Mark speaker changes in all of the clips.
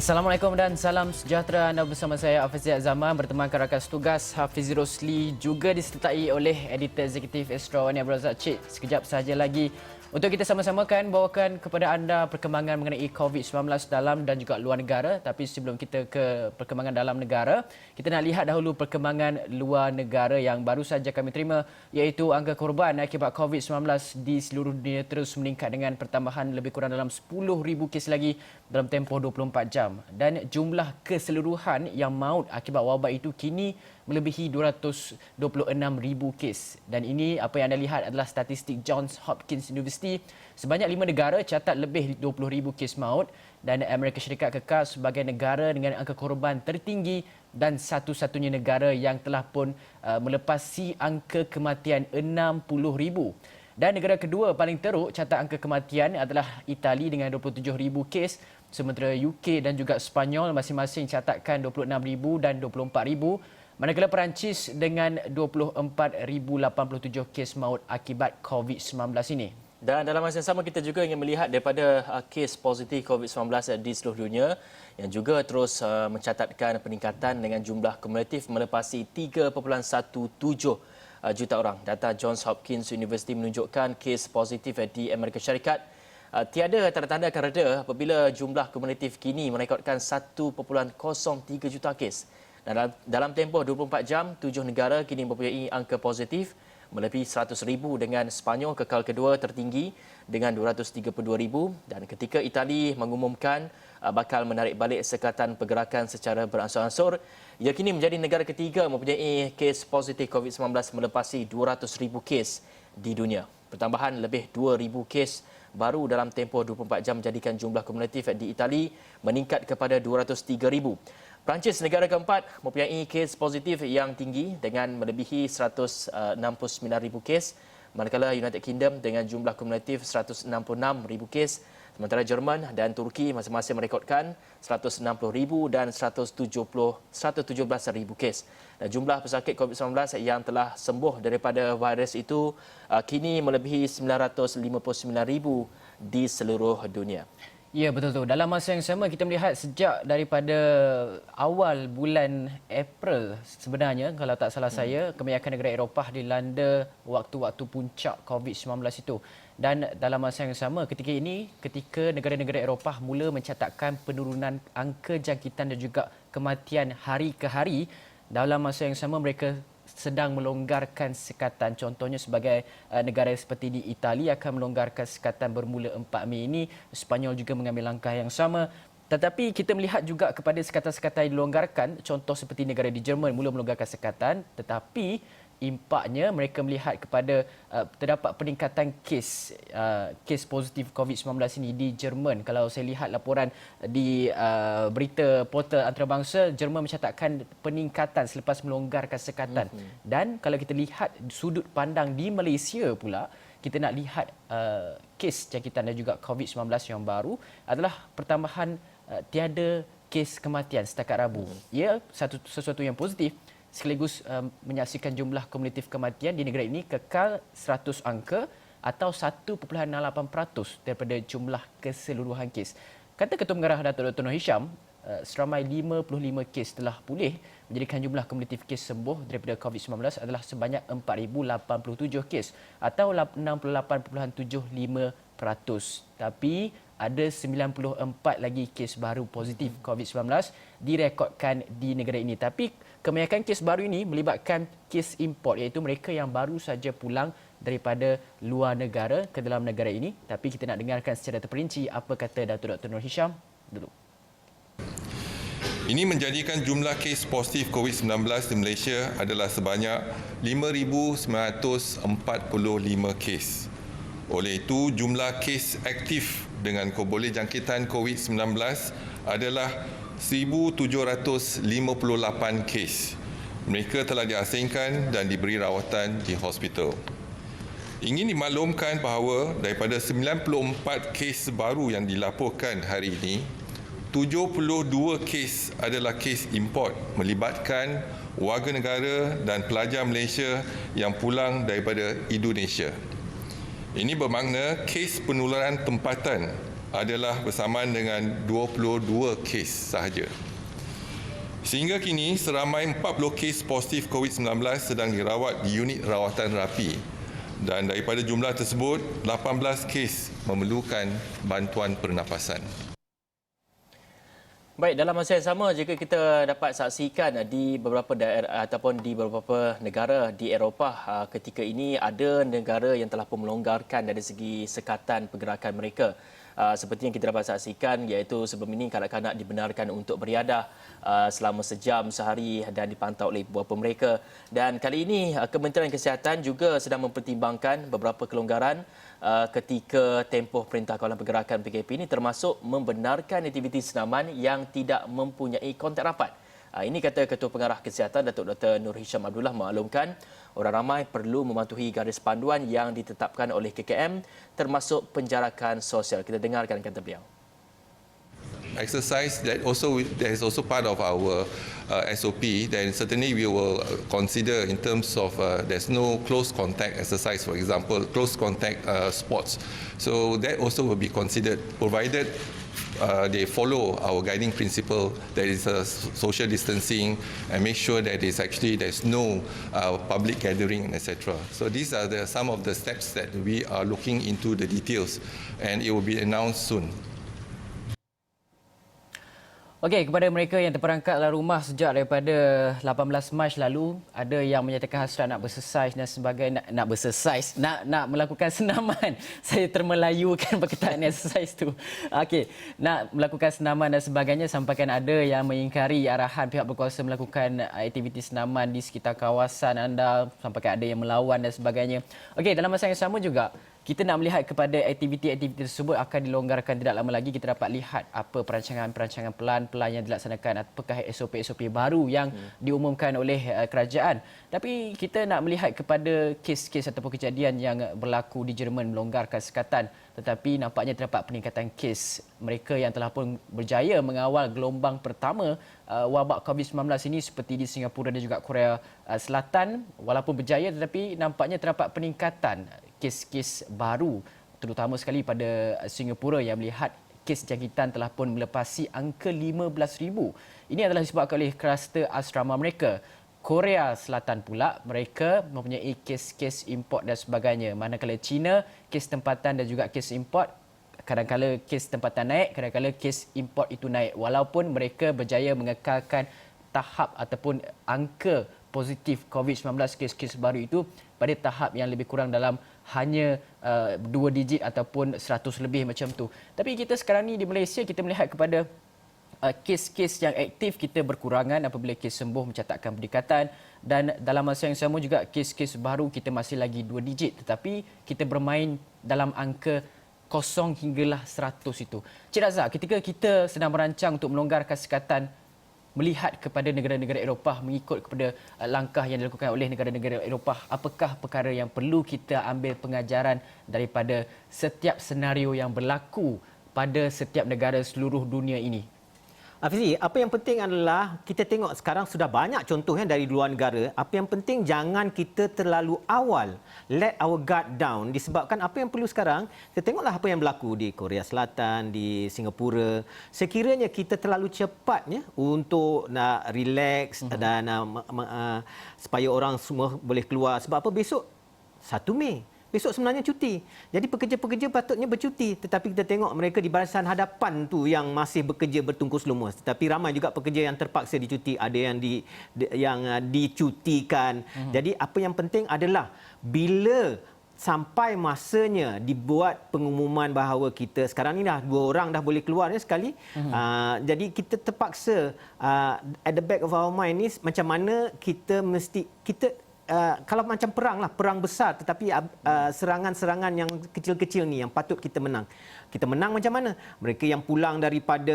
Speaker 1: Assalamualaikum dan salam sejahtera. Anda bersama saya Hafiz Zaman bertemankan rakan setugas Hafiz Rosli, juga disertai oleh editor eksekutif Astro Wani Abdul Razak. Cik, sekejap sahaja lagi untuk kita sama-samakan bawakan kepada anda perkembangan mengenai COVID-19 dalam dan juga luar negara. Tapi sebelum kita ke perkembangan dalam negara, kita nak lihat dahulu perkembangan luar negara yang baru saja kami terima, iaitu angka korban akibat COVID-19 di seluruh dunia terus meningkat dengan pertambahan lebih kurang dalam 10,000 kes lagi dalam tempoh 24 jam. Dan jumlah keseluruhan yang maut akibat wabak itu kini melebihi 226,000 kes. Dan ini apa yang anda lihat adalah statistik Johns Hopkins University. Sebanyak 5 negara catat lebih 20,000 kes maut dan Amerika Syarikat kekal sebagai negara dengan angka korban tertinggi dan satu-satunya negara yang telah pun melepasi angka kematian 60,000. Dan negara kedua paling teruk catat angka kematian adalah Itali dengan 27,000 kes, sementara UK dan juga Sepanyol masing-masing catatkan 26,000 dan 24,000. Manakala Perancis dengan 24,087 kes maut akibat COVID-19 ini.
Speaker 2: Dan dalam masa yang sama kita juga ingin melihat daripada kes positif COVID-19 di seluruh dunia yang juga terus mencatatkan peningkatan dengan jumlah kumulatif melepasi 3.17 juta orang. Data Johns Hopkins University menunjukkan kes positif di Amerika Syarikat tiada tanda-tanda akan reda apabila jumlah kumulatif kini merekodkan 1.03 juta kes. Dan dalam tempoh 24 jam, 7 negara kini mempunyai angka positif melebihi 100,000 dengan Sepanyol kekal kedua tertinggi dengan 232,000, dan ketika Itali mengumumkan bakal menarik balik sekatan pergerakan secara beransur-ansur, ia kini menjadi negara ketiga mempunyai kes positif COVID-19 melepasi 200,000 kes di dunia. Pertambahan lebih 2,000 kes baru dalam tempoh 24 jam menjadikan jumlah kumulatif di Itali meningkat kepada 203,000. Perancis, negara keempat, mempunyai kes positif yang tinggi dengan melebihi 169,000 kes, manakala United Kingdom dengan jumlah kumulatif 166,000 kes, sementara Jerman dan Turki masing-masing merekodkan 160,000 dan 117,000 kes. Dan jumlah pesakit COVID-19 yang telah sembuh daripada virus itu kini melebihi 959,000 di seluruh dunia.
Speaker 1: Ya, betul tu. Dalam masa yang sama kita melihat sejak daripada awal bulan April sebenarnya, kalau tak salah saya, kebanyakan negara Eropah dilanda waktu-waktu puncak COVID-19 itu. Dan dalam masa yang sama ketika negara-negara Eropah mula mencatatkan penurunan angka jangkitan dan juga kematian hari ke hari, dalam masa yang sama mereka sedang melonggarkan sekatan. Contohnya sebagai negara seperti di Itali akan melonggarkan sekatan bermula 4 Mei ini. Sepanyol juga mengambil langkah yang sama. Tetapi kita melihat juga kepada sekatan-sekatan yang dilonggarkan, contoh seperti negara di Jerman mula melonggarkan sekatan, tetapi impaknya mereka melihat kepada terdapat peningkatan kes positif COVID-19 ini di Jerman. Kalau saya lihat laporan di berita portal antarabangsa, Jerman mencatatkan peningkatan selepas melonggarkan sekatan. Dan kalau kita lihat sudut pandang di Malaysia pula, kita nak lihat kes jangkitan dan juga COVID-19 yang baru adalah pertambahan tiada kes kematian setakat Rabu. Ia sesuatu yang positif, sekaligus menyaksikan jumlah kumulatif kematian di negara ini kekal 100 angka atau 1.8% daripada jumlah keseluruhan kes. Kata Ketua Pengarah Datuk Dr. Nur Hisham, seramai 55 kes telah pulih, menjadikan jumlah kumulatif kes sembuh daripada COVID-19 adalah sebanyak 4,087 kes atau 68.75%. Tapi ada 94 lagi kes baru positif COVID-19 direkodkan di negara ini. Tapi kebanyakan kes baru ini melibatkan kes import, iaitu mereka yang baru saja pulang daripada luar negara ke dalam negara ini. Tapi kita nak dengarkan secara terperinci apa kata Datuk Dr. Nur Hisham dulu.
Speaker 3: Ini menjadikan jumlah kes positif COVID-19 di Malaysia adalah sebanyak 5,945 kes. Oleh itu, jumlah kes aktif dengan boleh jangkitan COVID-19 adalah 1,758 kes. Mereka telah diasingkan dan diberi rawatan di hospital. Ingin dimaklumkan bahawa daripada 94 kes baru yang dilaporkan hari ini, 72 kes adalah kes import melibatkan warga negara dan pelajar Malaysia yang pulang daripada Indonesia. Ini bermakna kes penularan tempatan adalah bersamaan dengan 22 kes sahaja. Sehingga kini, seramai 40 kes positif COVID-19 sedang dirawat di unit rawatan rapi. Dan daripada jumlah tersebut, 18 kes memerlukan bantuan pernafasan.
Speaker 2: Baik, dalam masa yang sama jika kita dapat saksikan di beberapa daerah ataupun di beberapa negara di Eropah ketika ini ada negara yang telah pun melonggarkan dari segi sekatan pergerakan mereka. Seperti yang kita dapat saksikan iaitu sebelum ini kanak-kanak dibenarkan untuk beriadah selama sejam sehari dan dipantau oleh ibu bapa mereka. Dan kali ini Kementerian Kesihatan juga sedang mempertimbangkan beberapa kelonggaran ketika tempoh Perintah Kawalan Pergerakan PKP ini termasuk membenarkan aktiviti senaman yang tidak mempunyai kontak rapat. Ini kata Ketua Pengarah Kesihatan Datuk Dr. Nur Hisham Abdullah maklumkan orang ramai perlu mematuhi garis panduan yang ditetapkan oleh KKM termasuk penjarakan sosial. Kita dengarkan kata beliau.
Speaker 3: Exercise that is also part of our SOP. Then certainly we will consider in terms of there's no close contact exercise, for example, close contact sports. So that also will be considered, provided they follow our guiding principle, that is social distancing, and make sure that there's no public gathering, etc. So these are some of the steps that we are looking into the details, and it will be announced soon.
Speaker 1: Okey, kepada mereka yang terperangkap dalam rumah sejak daripada 18 Mac lalu, ada yang menyatakan hasrat nak bersesais dan sebagainya, nak melakukan senaman. Saya termelayukan perkataan exercise tu. Okey, nak melakukan senaman dan sebagainya, sampaikan ada yang mengingkari arahan pihak berkuasa melakukan aktiviti senaman di sekitar kawasan anda, sampaikan ada yang melawan dan sebagainya. Okey, dalam masa yang sama juga kita nak melihat kepada aktiviti-aktiviti tersebut akan dilonggarkan tidak lama lagi. Kita dapat lihat apa perancangan-perancangan pelan-pelan yang dilaksanakan, apakah SOP-SOP baru yang diumumkan oleh kerajaan. Tapi kita nak melihat kepada kes-kes ataupun kejadian yang berlaku di Jerman melonggarkan sekatan, tetapi nampaknya terdapat peningkatan kes. Mereka yang telah pun berjaya mengawal gelombang pertama wabak COVID-19 ini seperti di Singapura dan juga Korea Selatan, walaupun berjaya tetapi nampaknya terdapat peningkatan kes-kes baru, terutama sekali pada Singapura yang melihat kes jangkitan telah pun melepasi angka 15,000. Ini adalah disebabkan oleh kluster asrama mereka. Korea Selatan pula, mereka mempunyai kes-kes import dan sebagainya. Manakala China, kes tempatan dan juga kes import, kadang-kala kes tempatan naik, kadang-kala kes import itu naik. Walaupun mereka berjaya mengekalkan tahap ataupun angka positif COVID-19 kes-kes baru itu pada tahap yang lebih kurang dalam hanya 2 digit ataupun 100 lebih macam tu. Tapi kita sekarang ni di Malaysia kita melihat kepada kes-kes yang aktif kita berkurangan apabila kes sembuh mencatatkan peningkatan, dan dalam masa yang sama juga kes-kes baru kita masih lagi 2 digit tetapi kita bermain dalam angka 0 hinggalah 100 itu. Cik Razak, ketika kita sedang merancang untuk melonggarkan sekatan, melihat kepada negara-negara Eropah mengikut kepada langkah yang dilakukan oleh negara-negara Eropah, apakah perkara yang perlu kita ambil pengajaran daripada setiap senario yang berlaku pada setiap negara seluruh dunia ini?
Speaker 4: Hafizi, apa yang penting adalah kita tengok sekarang sudah banyak contohnya dari luar negara. Apa yang penting jangan kita terlalu awal let our guard down, disebabkan apa yang perlu sekarang, kita tengoklah apa yang berlaku di Korea Selatan, di Singapura. Sekiranya kita terlalu cepatnya untuk nak relax dan supaya orang semua boleh keluar. Sebab apa, besok 1 Mei. Besok sebenarnya cuti. Jadi pekerja-pekerja patutnya bercuti. Tetapi kita tengok mereka di barisan hadapan tu yang masih bekerja bertungkus lumus. Tetapi ramai juga pekerja yang terpaksa dicuti. Ada yang dicutikan. Jadi apa yang penting adalah bila sampai masanya dibuat pengumuman bahawa kita sekarang ni dah 2 orang dah boleh keluar sekali. Jadi kita terpaksa at the back of our mind ni macam mana kita mesti kalau macam perang besar, tetapi serangan-serangan yang kecil-kecil ni yang patut kita menang. Kita menang macam mana? Mereka yang pulang daripada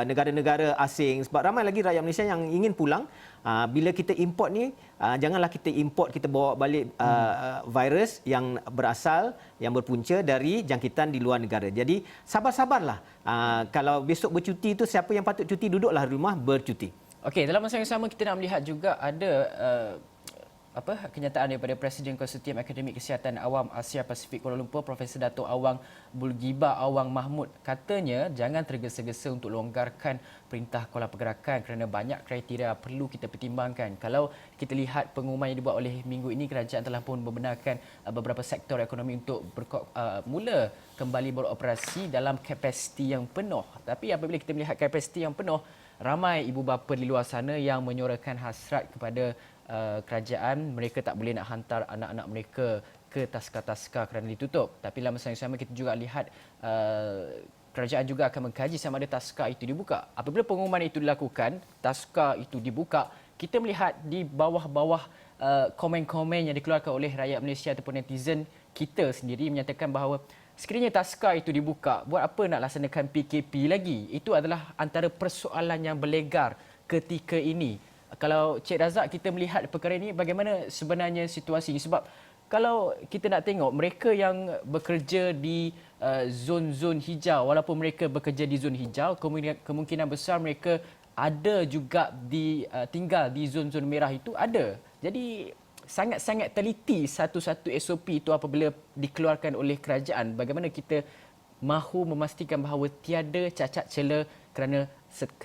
Speaker 4: negara-negara asing, sebab ramai lagi rakyat Malaysia yang ingin pulang. Bila kita import ni, janganlah kita import, kita bawa balik virus yang berasal, yang berpunca dari jangkitan di luar negara. Jadi sabar-sabarlah. Kalau besok bercuti tu, siapa yang patut cuti, duduklah di rumah bercuti.
Speaker 1: Okey, dalam masa yang sama kita nak melihat juga ada kenyataan daripada Presiden Konsortium Akademik Kesihatan Awam Asia Pasifik Kuala Lumpur, Profesor Dato' Awang Bulgiba Awang Mahmud, katanya jangan tergesa-gesa untuk longgarkan perintah kuala pergerakan kerana banyak kriteria perlu kita pertimbangkan. Kalau kita lihat pengumuman yang dibuat oleh minggu ini, kerajaan telah pun membenarkan beberapa sektor ekonomi untuk mula kembali beroperasi dalam kapasiti yang penuh. Tapi apabila kita melihat kapasiti yang penuh, ramai ibu bapa di luar sana yang menyuarakan hasrat kepada kerajaan, mereka tak boleh nak hantar anak-anak mereka ke taska-taska kerana ditutup. Tapi dalam masa yang sama kita juga lihat kerajaan juga akan mengkaji sama ada taska itu dibuka. Apabila pengumuman itu dilakukan, taska itu dibuka, kita melihat di bawah-bawah komen-komen yang dikeluarkan oleh rakyat Malaysia ataupun netizen kita sendiri menyatakan bahawa sekiranya taska itu dibuka, buat apa nak laksanakan PKP lagi? Itu adalah antara persoalan yang berlegar ketika ini. Kalau Cik Razak, kita melihat perkara ini, bagaimana sebenarnya situasi ini? Sebab kalau kita nak tengok mereka yang bekerja di zon-zon hijau, walaupun mereka bekerja di zon hijau, kemungkinan besar mereka ada juga tinggal di zon-zon merah itu ada. Jadi sangat-sangat teliti satu-satu SOP itu apabila dikeluarkan oleh kerajaan. Bagaimana kita mahu memastikan bahawa tiada cacat celah, kerana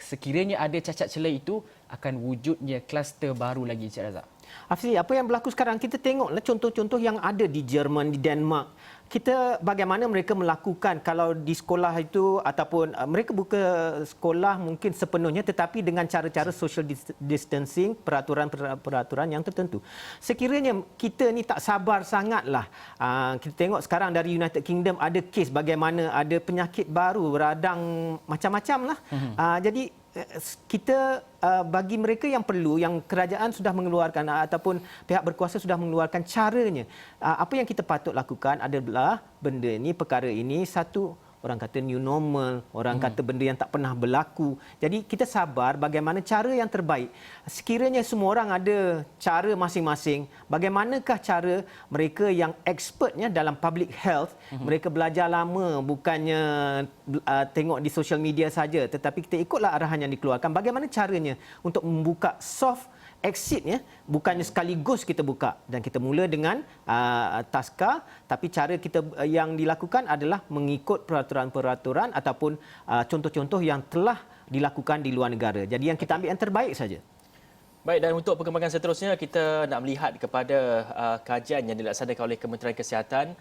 Speaker 1: sekiranya ada cacat celah itu akan wujudnya kluster baru lagi, Cik Razak.
Speaker 4: Afzi, apa yang berlaku sekarang, kita tengoklah contoh-contoh yang ada di Jerman, di Denmark. Kita bagaimana mereka melakukan kalau di sekolah itu ataupun mereka buka sekolah mungkin sepenuhnya tetapi dengan cara-cara social distancing, peraturan yang tertentu. Sekiranya kita ni tak sabar sangatlah. Kita tengok sekarang dari United Kingdom ada kes bagaimana ada penyakit baru radang macam-macam lah. Jadi kita bagi mereka yang perlu, yang kerajaan sudah mengeluarkan ataupun pihak berkuasa sudah mengeluarkan caranya. Apa yang kita patut lakukan adalah benda ini, perkara ini, satu, orang kata new normal, orang kata benda yang tak pernah berlaku. Jadi kita sabar bagaimana cara yang terbaik. Sekiranya semua orang ada cara masing-masing, bagaimanakah cara mereka yang expertnya dalam public health, mereka belajar lama, bukannya tengok di social media saja, tetapi kita ikutlah arahan yang dikeluarkan. Bagaimana caranya untuk membuka soft exitnya, bukannya sekaligus kita buka dan kita mula dengan taska, tapi cara kita yang dilakukan adalah mengikut peraturan-peraturan ataupun contoh-contoh yang telah dilakukan di luar negara. Jadi yang kita ambil yang terbaik saja.
Speaker 2: Baik, dan untuk perkembangan seterusnya kita nak melihat kepada kajian yang dilaksanakan oleh Kementerian Kesihatan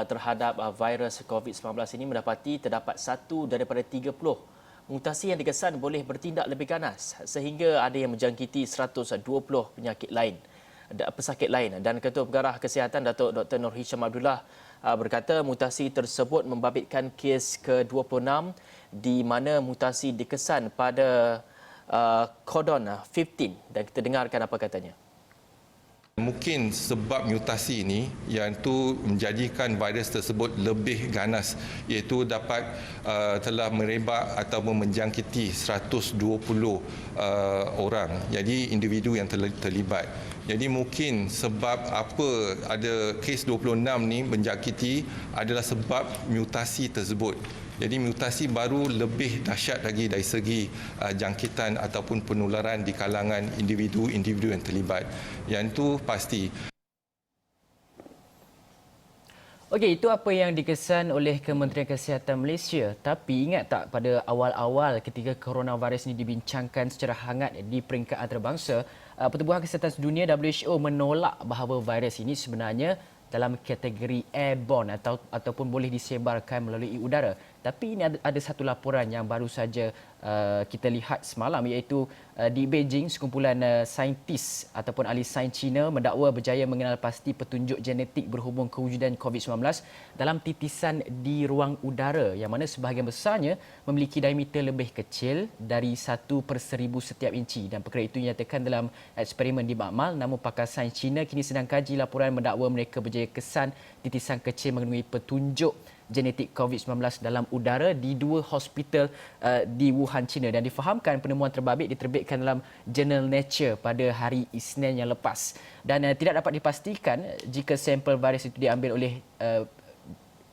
Speaker 2: terhadap virus COVID-19 ini mendapati terdapat satu daripada 30 mutasi yang dikesan boleh bertindak lebih ganas sehingga ada yang menjangkiti 120 pesakit lain. Dan Ketua Pengarah Kesihatan Datuk Dr. Nur Hisham Abdullah berkata mutasi tersebut membabitkan kes ke-26 di mana mutasi dikesan pada codon 15, dan kita dengarkan apa katanya.
Speaker 3: Mungkin sebab mutasi ini yang tu menjadikan virus tersebut lebih ganas, iaitu dapat telah merebak atau menjangkiti 120 orang. Jadi individu yang terlibat. Jadi mungkin sebab apa ada kes 26 ni menjangkiti adalah sebab mutasi tersebut. Jadi mutasi baru lebih dahsyat lagi dari segi jangkitan ataupun penularan di kalangan individu-individu yang terlibat. Yang itu pasti.
Speaker 1: Okey, itu apa yang dikesan oleh Kementerian Kesihatan Malaysia. Tapi ingat tak pada awal-awal ketika coronavirus ini dibincangkan secara hangat di peringkat antarabangsa, Pertubuhan Kesihatan Sedunia WHO menolak bahawa virus ini sebenarnya dalam kategori airborne ataupun boleh disebarkan melalui udara. Tapi ini ada satu laporan yang baru saja kita lihat semalam, iaitu di Beijing, sekumpulan saintis ataupun ahli sains Cina mendakwa berjaya mengenal pasti petunjuk genetik berhubung kewujudan COVID-19 dalam titisan di ruang udara, yang mana sebahagian besarnya memiliki diameter lebih kecil dari 1/1000 setiap inci. Dan perkara itu dinyatakan dalam eksperimen di makmal. Namun pakar sains Cina kini sedang kaji laporan mendakwa mereka berjaya kesan titisan kecil mengandungi petunjuk genetik COVID-19 dalam udara di 2 hospital di Wuhan, China, dan difahamkan penemuan terbabit diterbitkan dalam jurnal Nature pada hari Isnin yang lepas. Dan tidak dapat dipastikan jika sampel virus itu diambil oleh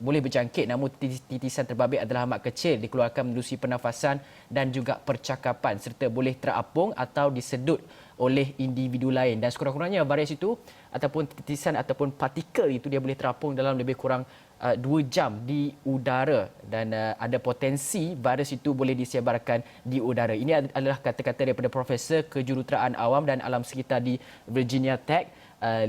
Speaker 1: boleh berjangkit, namun titisan terbabit adalah amat kecil, dikeluarkan menerusi pernafasan dan juga percakapan, serta boleh terapung atau disedut oleh individu lain. Dan sekurang-kurangnya virus itu ataupun titisan ataupun partikel itu dia boleh terapung dalam lebih kurang 2 jam di udara dan ada potensi virus itu boleh disebarkan di udara. Ini adalah kata-kata daripada Profesor Kejuruteraan Awam dan Alam Sekitar di Virginia Tech,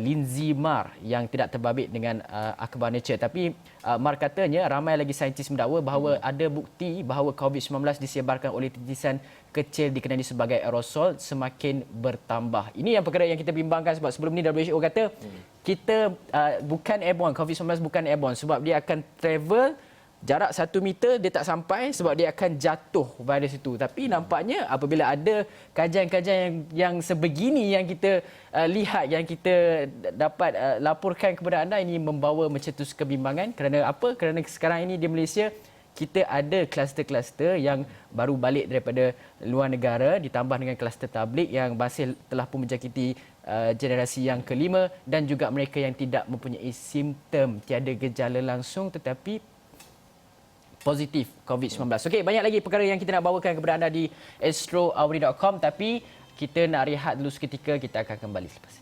Speaker 1: Lindsay Marr, yang tidak terbabit dengan akhbar Nature. Tapi Marr katanya ramai lagi saintis mendakwa bahawa ada bukti bahawa COVID-19 disebarkan oleh titisan kecil dikenali sebagai aerosol semakin bertambah. Ini yang perkara yang kita bimbangkan sebab sebelum ni WHO kata kita bukan airborne, COVID-19 bukan airborne sebab dia akan travel jarak 1 meter dia tak sampai sebab dia akan jatuh virus itu. Tapi nampaknya apabila ada kajian-kajian yang sebegini yang kita lihat, yang kita dapat laporkan kepada anda, ini membawa mencetus kebimbangan. Kerana apa? Kerana sekarang ini di Malaysia kita ada kluster-kluster yang baru balik daripada luar negara ditambah dengan kluster tablik yang masih telah pun menjangkiti generasi yang kelima dan juga mereka yang tidak mempunyai simptom, tiada gejala langsung tetapi positif COVID-19. Okey, banyak lagi perkara yang kita nak bawakan kepada anda di astroawani.com tapi kita nak rehat dulu seketika, kita akan kembali selepas ini.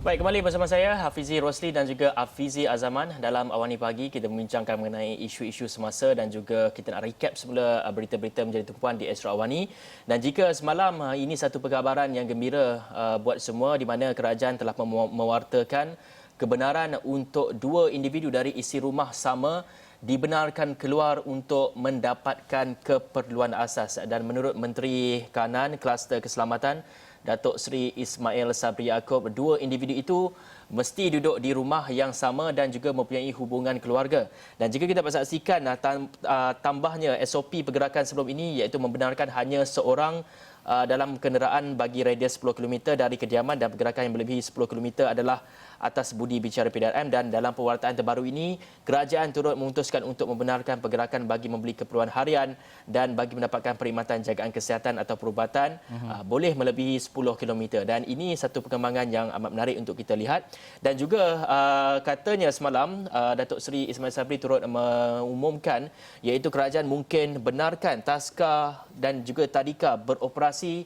Speaker 2: Baik, kembali bersama saya Hafizi Rosli dan juga Afizi Azaman dalam Awani Pagi. Kita membincangkan mengenai isu-isu semasa dan juga kita nak recap semula berita-berita menjadi tumpuan di Astro Awani. Dan jika semalam ini satu perkabaran yang gembira buat semua di mana kerajaan telah mewartakan kebenaran untuk 2 individu dari isi rumah sama dibenarkan keluar untuk mendapatkan keperluan asas. Dan menurut Menteri Kanan Kluster Keselamatan Datuk Seri Ismail Sabri Yaakob, 2 individu itu mesti duduk di rumah yang sama dan juga mempunyai hubungan keluarga. Dan jika kita dapat saksikan tambahnya SOP pergerakan sebelum ini iaitu membenarkan hanya seorang dalam kenderaan bagi radius 10 km dari kediaman dan pergerakan yang melebihi 10 km adalah atas budi bicara PDRM. Dan dalam pewartaan terbaru ini, kerajaan turut memutuskan untuk membenarkan pergerakan bagi membeli keperluan harian dan bagi mendapatkan perkhidmatan jagaan kesihatan atau perubatan boleh melebihi 10 km. Dan ini satu perkembangan yang amat menarik untuk kita lihat. Dan juga katanya semalam Datuk Seri Ismail Sabri turut mengumumkan iaitu kerajaan mungkin benarkan Taska dan juga Tadika beroperasi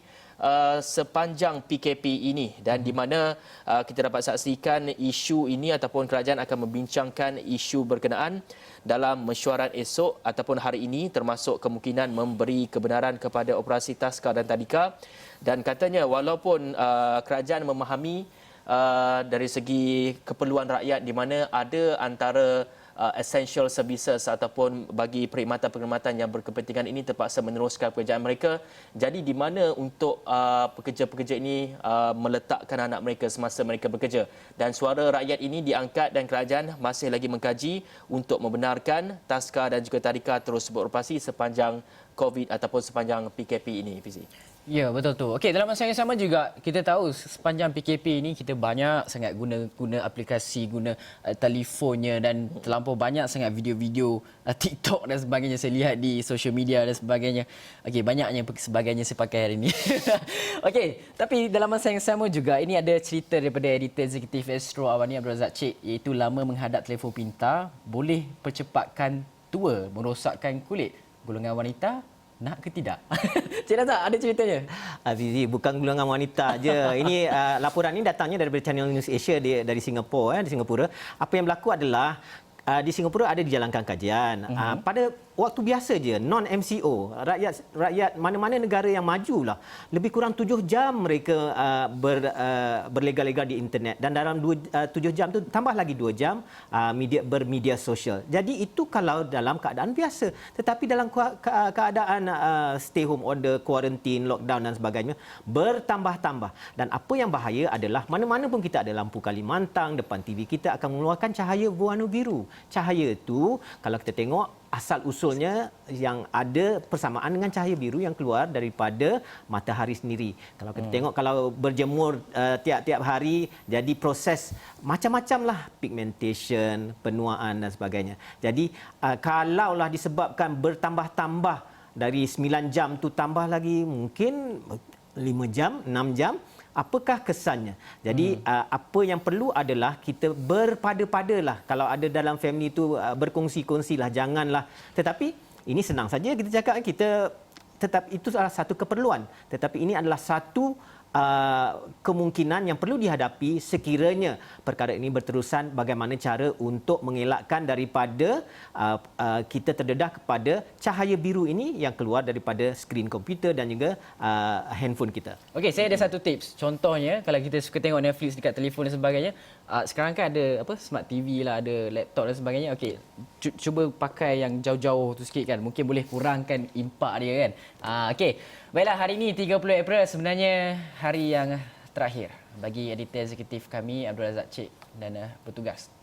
Speaker 2: sepanjang PKP ini dan di mana kita dapat saksikan isu ini ataupun kerajaan akan membincangkan isu berkenaan dalam mesyuarat esok ataupun hari ini termasuk kemungkinan memberi kebenaran kepada operasi Taska dan Tadika. Dan katanya walaupun kerajaan memahami dari segi keperluan rakyat di mana ada antara essential services ataupun bagi perkhidmatan-perkhidmatan yang berkepentingan ini terpaksa meneruskan pekerjaan mereka. Jadi di mana untuk pekerja-pekerja ini meletakkan anak mereka semasa mereka bekerja. Dan suara rakyat ini diangkat dan kerajaan masih lagi mengkaji untuk membenarkan Taska dan juga Tadika terus beroperasi sepanjang COVID ataupun sepanjang PKP ini, Fizi.
Speaker 1: Ya, betul tu. Okey, dalam masa yang sama juga kita tahu sepanjang PKP ini kita banyak sangat guna aplikasi, guna telefonnya dan terlampau banyak sangat video-video TikTok dan sebagainya saya lihat di social media dan sebagainya. Okey, banyaknya sebagainya saya pakai hari ini. Okey, tapi dalam masa yang sama juga ini ada cerita daripada editor eksekutif Astro Awani Abdul Razak Cik iaitu lama menghadap telefon pintar boleh percepatkan tua, merosakkan kulit. Golongan wanita nak ke tidak? Cik Razak, ada ceritanya?
Speaker 4: Azizi, bukan golongan wanita je. Ini laporan ini datangnya daripada Channel News Asia dari Singapura. Di Singapura, apa yang berlaku adalah di Singapura ada dijalankan kajian. Pada waktu biasa je, non-MCO, rakyat mana-mana negara yang maju lah, lebih kurang 7 jam mereka berlegar-legar di internet. Dan dalam 7 jam tu tambah lagi 2 jam bermedia sosial. Jadi itu kalau dalam keadaan biasa. Tetapi dalam keadaan stay home order, quarantine, lockdown dan sebagainya, bertambah-tambah. Dan apa yang bahaya adalah mana-mana pun kita ada lampu Kalimantan, depan TV kita akan mengeluarkan cahaya berwarna biru. Cahaya tu kalau kita tengok asal-usulnya yang ada persamaan dengan cahaya biru yang keluar daripada matahari sendiri. Kalau kita tengok, kalau berjemur tiap-tiap hari, jadi proses macam-macam lah, pigmentation, penuaan dan sebagainya. Jadi kalaulah disebabkan bertambah-tambah dari 9 jam tu tambah lagi mungkin 5 jam, 6 jam, apakah kesannya. Jadi apa yang perlu adalah kita berpada-padalah. Kalau ada dalam family itu berkongsi-kongsilah, janganlah. Tetapi ini senang saja kita cakap, kita tetap itu adalah satu keperluan. Tetapi ini adalah satu kemungkinan yang perlu dihadapi sekiranya perkara ini berterusan, bagaimana cara untuk mengelakkan daripada kita terdedah kepada cahaya biru ini yang keluar daripada skrin komputer dan juga handphone kita.
Speaker 1: Okey, saya ada satu tips. Contohnya, kalau kita suka tengok Netflix dekat telefon dan sebagainya, sekarang kan ada smart TV lah, ada laptop dan sebagainya. Okey, cuba pakai yang jauh-jauh tu sikit kan. Mungkin boleh kurangkan impak dia kan. Okey. Baiklah, hari ini 30 April sebenarnya hari yang terakhir bagi editor eksekutif kami Abdul Razak Cik dan bertugas.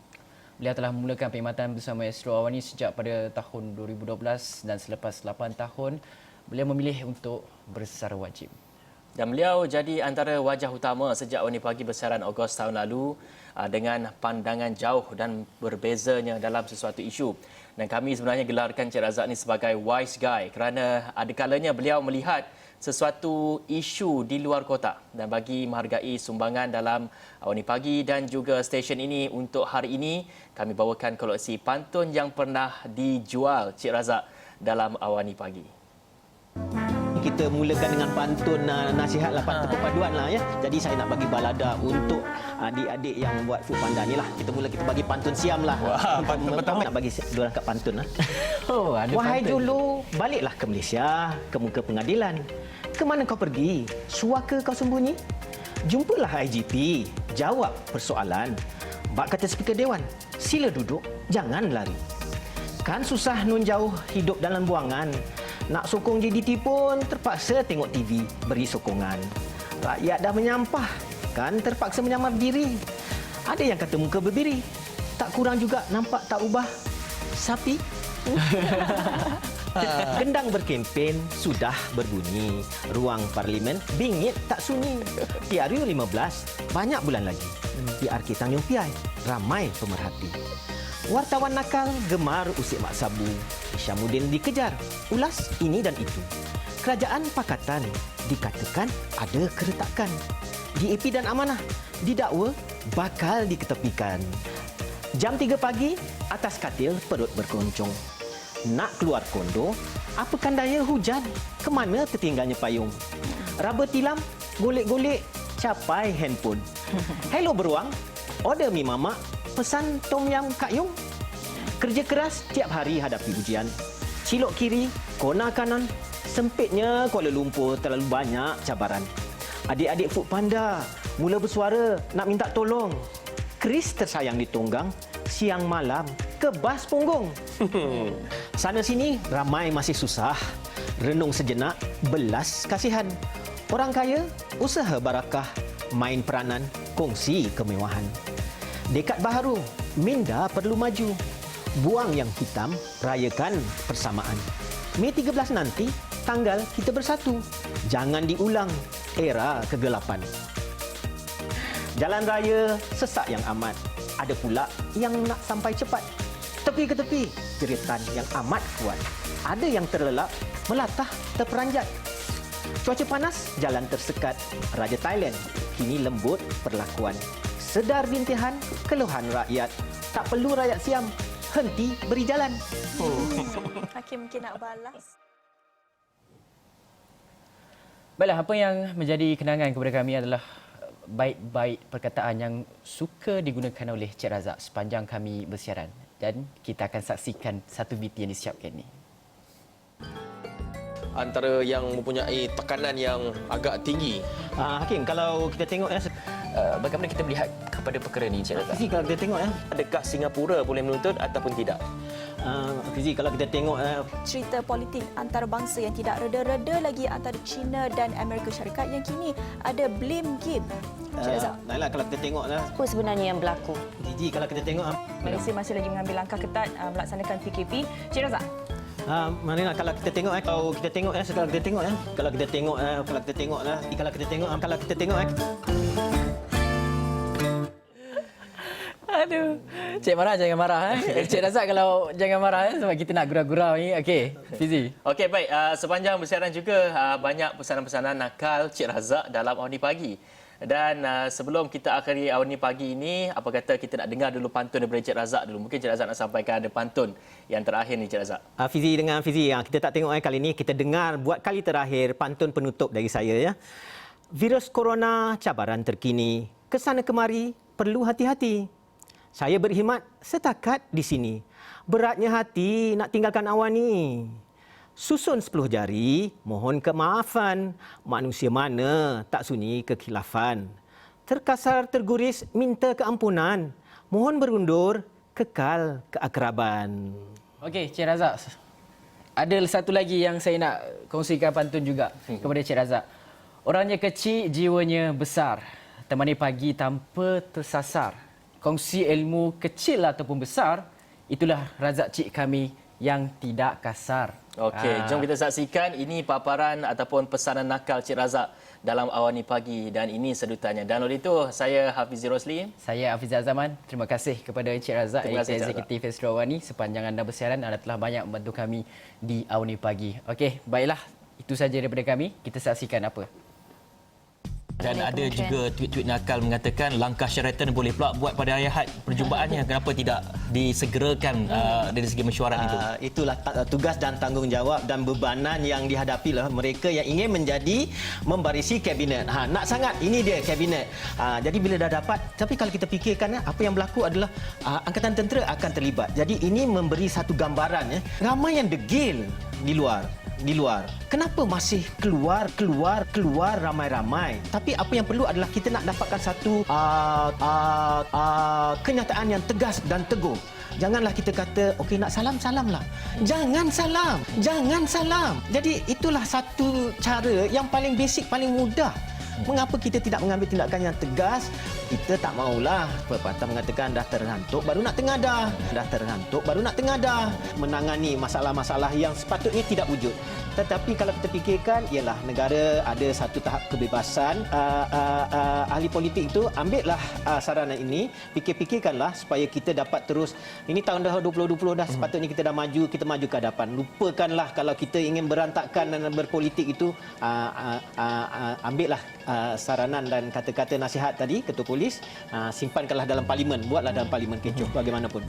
Speaker 1: Beliau telah memulakan perkhidmatan bersama Astro Awani sejak pada tahun 2012 dan selepas 8 tahun beliau memilih untuk bersara wajib.
Speaker 2: Dan beliau jadi antara wajah utama sejak Awani Pagi bersiaran Ogos tahun lalu dengan pandangan jauh dan berbezanya dalam sesuatu isu. Dan kami sebenarnya gelarkan Cik Razak ni sebagai wise guy kerana ada kalanya beliau melihat sesuatu isu di luar kotak dan bagi menghargai sumbangan dalam Awani Pagi dan juga stesen ini. Untuk hari ini kami bawakan koleksi pantun yang pernah dijual Cik Razak dalam Awani Pagi.
Speaker 4: Kita mulakan dengan pantun nasihat lah, pantun perpaduan lah ya. Jadi saya nak bagi balada untuk adik-adik yang buat food panda ni lah. Kita bagi pantun siam lah.
Speaker 2: Wah, pantun pertama.
Speaker 4: Nak bagi dua kat pantun lah.
Speaker 1: Oh, ada
Speaker 4: Wahai
Speaker 1: pantun.
Speaker 4: Julu, baliklah ke Malaysia, ke muka pengadilan. Kemana kau pergi? Suaka kau sembunyi? Jumpalah IGP, jawab persoalan. Bak kata speaker Dewan, sila duduk, jangan lari. Kan susah nun jauh hidup dalam buangan. Nak sokong JDT pun terpaksa tengok TV beri sokongan. Rakyat dah menyampah, kan terpaksa menyamar diri. Ada yang kata muka berdiri, tak kurang juga nampak tak ubah. Sapi. Gendang berkempen sudah berbunyi. Ruang parlimen bingit tak sunyi. PRU 15 banyak bulan lagi. PRK Tanjung Piai ramai pemerhati. Wartawan nakal gemar usik Mak Sabu. Syamuddin dikejar, ulas ini dan itu. Kerajaan pakatan dikatakan ada keretakan. DAP dan amanah didakwa bakal diketepikan. Jam 3 pagi, atas katil perut berkeroncong. Nak keluar kondo, apakan daya hujan? Kemana tertinggalnya payung? Raba tilam, golek-golek, capai handphone. Hello beruang, order mi mamak, pesan tom yam Kak Yung. Kerja keras tiap hari hadapi ujian. Cilok kiri, kona kanan. Sempitnya Kuala Lumpur terlalu banyak cabaran. Adik-adik food panda mula bersuara nak minta tolong. Kris tersayang ditunggang, siang malam kebas punggung. Sana sini ramai masih susah. Renung sejenak, belas kasihan. Orang kaya, usaha barakah. Main peranan, kongsi kemewahan. Dekad baharu, minda perlu maju. Buang yang hitam, rayakan persamaan. Mei 13 nanti, tanggal kita bersatu. Jangan diulang era kegelapan. Jalan raya sesak yang amat. Ada pula yang nak sampai cepat. Tepi ke tepi, jeritan yang amat kuat. Ada yang terlelap, melatah, terperanjat. Cuaca panas, jalan tersekat. Raja Thailand, kini lembut perlakuan. Sedar bintihan, keluhan rakyat. Tak perlu rakyat siam, henti beri jalan.
Speaker 5: Hakim mungkin nak balas.
Speaker 1: Baiklah, apa yang menjadi kenangan kepada kami adalah baik-baik perkataan yang suka digunakan oleh Cik Razak sepanjang kami bersiaran. Dan kita akan saksikan satu VT yang disiapkan ini.
Speaker 6: Antara yang mempunyai tekanan yang agak tinggi.
Speaker 4: Hakim, kalau kita tengok
Speaker 2: Bagaimana kita melihat kepada perkara ini, Cik Razak?
Speaker 4: Fizi, kalau kita tengok
Speaker 2: Adakah Singapura boleh menuntut ataupun tidak?
Speaker 4: Fizi, kalau kita tengok
Speaker 5: Cerita politik antarabangsa yang tidak reda-reda lagi antara China dan Amerika Syarikat yang kini ada blame game. Cik Razak,
Speaker 4: Nailah, kalau kita tengok
Speaker 7: Apa sebenarnya yang berlaku?
Speaker 4: Fizi, kalau kita tengok
Speaker 7: Malaysia masih lagi mengambil langkah ketat melaksanakan PKP. Cik Razak,
Speaker 4: Marina, kalau kita tengok kalau kita tengok kalau kita tengok
Speaker 1: Aduh. Cik marah, jangan marah. Cik Razak kalau jangan marah sebab kita nak gurau-gurau ni. Okey, Fizi.
Speaker 2: Okey, baik. Sepanjang bersiaran juga banyak pesanan-pesanan nakal Cik Razak dalam Awani Pagi. Dan sebelum kita akhiri Awani Pagi ini, apa kata kita nak dengar dulu pantun daripada Encik Razak dulu. Mungkin Encik Razak nak sampaikan ada pantun yang terakhir ni, Encik Razak.
Speaker 4: Fizi dengan Fizi, kita tak tengok kali ini, kita dengar buat kali terakhir pantun penutup dari saya ya. Virus corona cabaran terkini, kesana kemari perlu hati-hati. Saya berkhidmat setakat di sini. Beratnya hati nak tinggalkan Awani. Susun 10 jari, mohon kemaafan. Manusia mana tak sunyi kekhilafan. Terkasar terguris, minta keampunan. Mohon berundur, kekal keakraban.
Speaker 1: Okey, Cik Razak. Ada satu lagi yang saya nak kongsikan pantun juga kepada Cik Razak. Orangnya kecil, jiwanya besar. Temani pagi tanpa tersasar. Kongsi ilmu kecil ataupun besar. Itulah Razak Cik kami yang tidak kasar.
Speaker 2: Okey, jom kita saksikan ini paparan ataupun pesanan nakal Cik Razak dalam Awani Pagi, dan ini sedutannya. Dan oleh itu, saya Hafizi Rosli.
Speaker 1: Saya Hafiz Azaman. Terima kasih kepada Encik Razak,
Speaker 2: Terima kasih, Encik
Speaker 1: Eksekutif Astro Awani. Sepanjang anda bersiaran, anda telah banyak membantu kami di Awani Pagi. Okey, baiklah. Itu saja daripada kami. Kita saksikan apa.
Speaker 2: Dan ada juga tweet-tweet nakal mengatakan langkah Sheraton boleh pula buat pada hari Ahad perjumpaannya. Kenapa tidak disegerakan dari segi mesyuarat itu?
Speaker 8: Itulah tugas dan tanggungjawab dan bebanan yang dihadapi lah mereka yang ingin menjadi membarisi kabinet. Nak sangat ini dia kabinet. Jadi bila dah dapat, tapi kalau kita fikirkan apa yang berlaku adalah Angkatan Tentera akan terlibat. Jadi ini memberi satu gambaran ramai yang degil di luar. Kenapa masih keluar ramai-ramai? Tapi apa yang perlu adalah kita nak dapatkan satu kenyataan yang tegas dan teguh. Janganlah kita kata, okey nak salam-salamlah. Jangan salam. Jadi itulah satu cara yang paling basic, paling mudah. Mengapa kita tidak mengambil tindakan yang tegas? Kita tak maulah pepatah mengatakan dah terhantuk baru nak tengadah. Menangani masalah-masalah yang sepatutnya tidak wujud. Tetapi kalau kita fikirkan, ialah negara ada satu tahap kebebasan. Ahli politik itu ambillah saranan ini, fikirkanlah supaya kita dapat terus. Ini tahun dah 2020 dah, sepatutnya kita dah maju, kita maju ke hadapan. Lupakanlah kalau kita ingin berantakan dan berpolitik itu, ambillah saranan dan kata-kata nasihat tadi Ketua Polis, simpankanlah dalam parlimen, buatlah dalam parlimen kecoh bagaimanapun.